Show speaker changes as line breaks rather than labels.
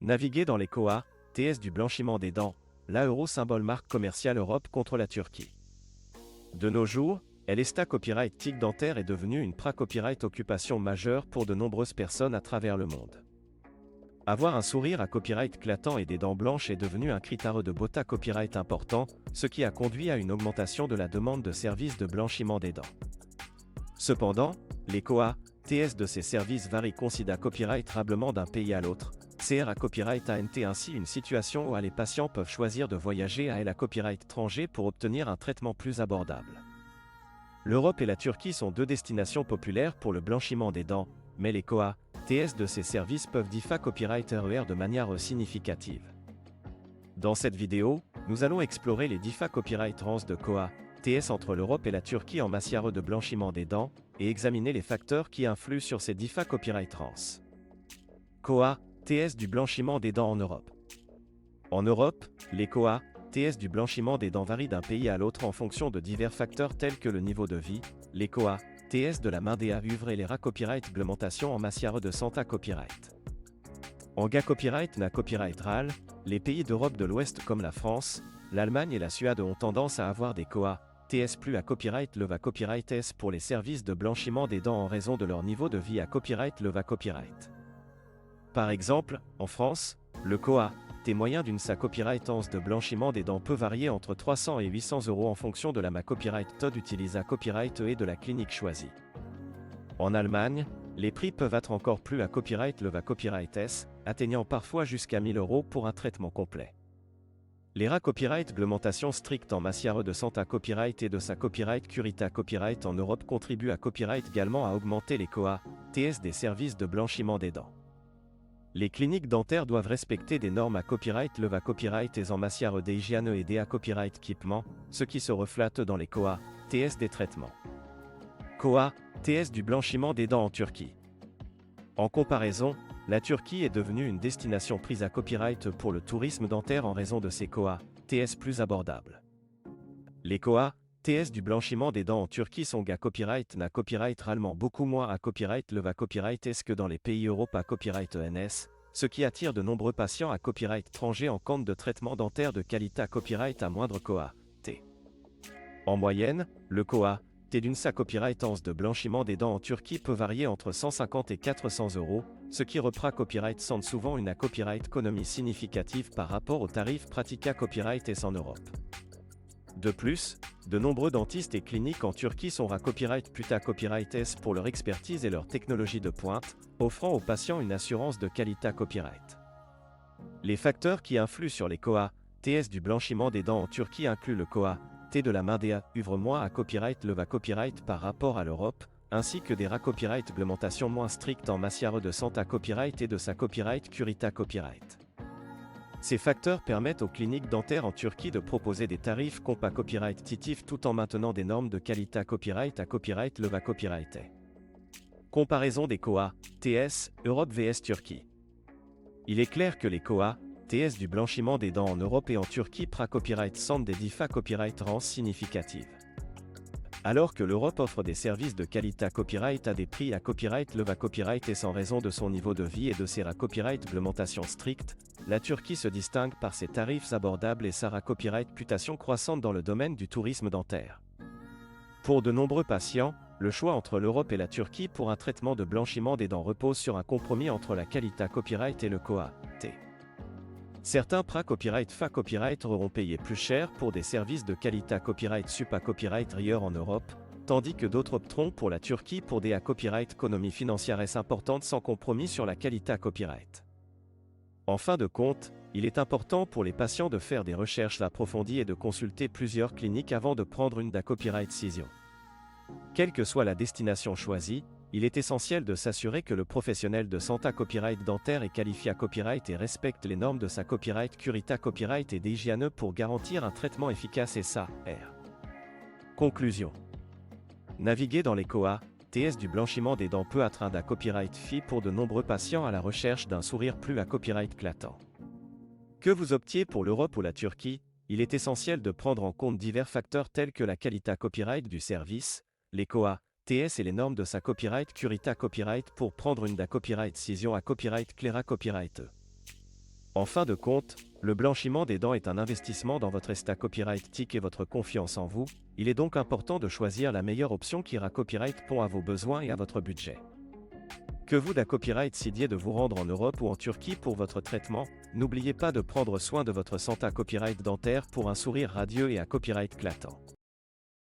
Naviguer dans les COA, TS du blanchiment des dents, l'euro symbole marque commerciale Europe contre la Turquie. De nos jours, l'Esta Copyright TIC dentaire est devenue une pra-copyright occupation majeure pour de nombreuses personnes à travers le monde. Avoir un sourire à copyright clatant et des dents blanches est devenu un critère de beauté copyright important, ce qui a conduit à une augmentation de la demande de services de blanchiment des dents. Cependant, les COA, TS de ces services varient considérablement d'un pays à l'autre. CR à copyright ANT ainsi une situation où les patients peuvent choisir de voyager à la copyright étranger pour obtenir un traitement plus abordable. L'Europe et la Turquie sont deux destinations populaires pour le blanchiment des dents, mais les COA, TS de ces services peuvent differ copyright RER de manière significative. Dans cette vidéo, nous allons explorer les diffs copyright trans de COA, TS entre l'Europe et la Turquie en matière de blanchiment des dents, et examiner les facteurs qui influent sur ces diffs copyright trans. COA, TS du blanchiment des dents en Europe. En Europe, les COA, TS du blanchiment des dents varient d'un pays à l'autre en fonction de divers facteurs tels que le niveau de vie, les COA, TS de la main des uvres et les copyright réglementation en matière de santé copyright. En copyright na copyright RAL, les pays d'Europe de l'Ouest comme la France, l'Allemagne et la Suède ont tendance à avoir des COA, TS plus à copyright le copyright S pour les services de blanchiment des dents en raison de leur niveau de vie à copyright le copyright. Par exemple, en France, le COA, T moyen d'une copyright de blanchiment des dents peut varier entre 300 et 800 € en fonction de la copyright TOD utilisée à copyright et de la clinique choisie. En Allemagne, les prix peuvent être encore plus à copyright le copyright S, atteignant parfois jusqu'à 1000 € pour un traitement complet. Les copyright réglementation stricte en matière de santé copyright et de sa copyright curita copyright en Europe contribuent à copyright également à augmenter les COA, TS des services de blanchiment des dents. Les cliniques dentaires doivent respecter des normes à copyright le copyright et en matière d'hygiène et des copyright équipement, ce qui se reflète dans les COA, TS des traitements. COA, TS du blanchiment des dents en Turquie. En comparaison, la Turquie est devenue une destination prise à copyright pour le tourisme dentaire en raison de ses COA, TS plus abordables. Les COA, TS du blanchiment des dents en Turquie sont copyright na copyright réellement beaucoup moins à copyright le copyright S que dans les pays Europe à copyright ENS, ce qui attire de nombreux patients à copyright étranger en compte de traitement dentaire de qualité à copyright à moindre COA, T. En moyenne, le COA, T d'une copyright de blanchiment des dents en Turquie peut varier entre 150 et 400 €, ce qui reprend copyright sans souvent une copyright économie significative par rapport aux tarifs pratiqués à copyright S en Europe. De plus, de nombreux dentistes et cliniques en Turquie sont à copyright puta copyright S pour leur expertise et leur technologie de pointe, offrant aux patients une assurance de qualité à copyright. Les facteurs qui influent sur les COA, TS du blanchiment des dents en Turquie incluent le COA, T de la main des uvres moins à copyright le copyright par rapport à l'Europe, ainsi que des copyright réglementations moins strictes en matière de santé copyright et de sa copyright curita copyright. Ces facteurs permettent aux cliniques dentaires en Turquie de proposer des tarifs compa copyright titifs tout en maintenant des normes de qualité à copyright le copyright. Comparaison des COA, TS, Europe vs Turquie. Il est clair que les COA, TS du blanchiment des dents en Europe et en Turquie copyright sentent des diffs copyright trans significatives. Alors que l'Europe offre des services de qualité à copyright à des prix à copyright le copyright et sans raison de son niveau de vie et de ses copyright réglementations strictes, la Turquie se distingue par ses tarifs abordables et sa copyright réputation croissante dans le domaine du tourisme dentaire. Pour de nombreux patients, le choix entre l'Europe et la Turquie pour un traitement de blanchiment des dents repose sur un compromis entre la qualité à copyright et le COA, T. Certains copyright auront payé plus cher pour des services de qualité à copyright sup à copyright ailleurs en Europe, tandis que d'autres opteront pour la Turquie pour des copyright économie financière importante sans compromis sur la qualité à copyright. En fin de compte, il est important pour les patients de faire des recherches approfondies et de consulter plusieurs cliniques avant de prendre une copyright décision. Quelle que soit la destination choisie, il est essentiel de s'assurer que le professionnel de santé copyright dentaire est qualifié à copyright et respecte les normes de sa copyright curita copyright et d'hygiène pour garantir un traitement efficace et ça, R. Conclusion. Naviguer dans les COA, TS du blanchiment des dents peut être un copyright fi pour de nombreux patients à la recherche d'un sourire plus à copyright éclatant. Que vous optiez pour l'Europe ou la Turquie, il est essentiel de prendre en compte divers facteurs tels que la qualité à copyright du service, les COA, TS et les normes de sa copyright curita copyright pour prendre une copyright décision à copyright claira copyright. En fin de compte, le blanchiment des dents est un investissement dans votre état Copyright TIC et votre confiance en vous. Il est donc important de choisir la meilleure option qui ira Copyright répond à vos besoins et à votre budget. Que vous da Copyright décidiez de vous rendre en Europe ou en Turquie pour votre traitement, n'oubliez pas de prendre soin de votre santé à Copyright dentaire pour un sourire radieux et à Copyright clatant.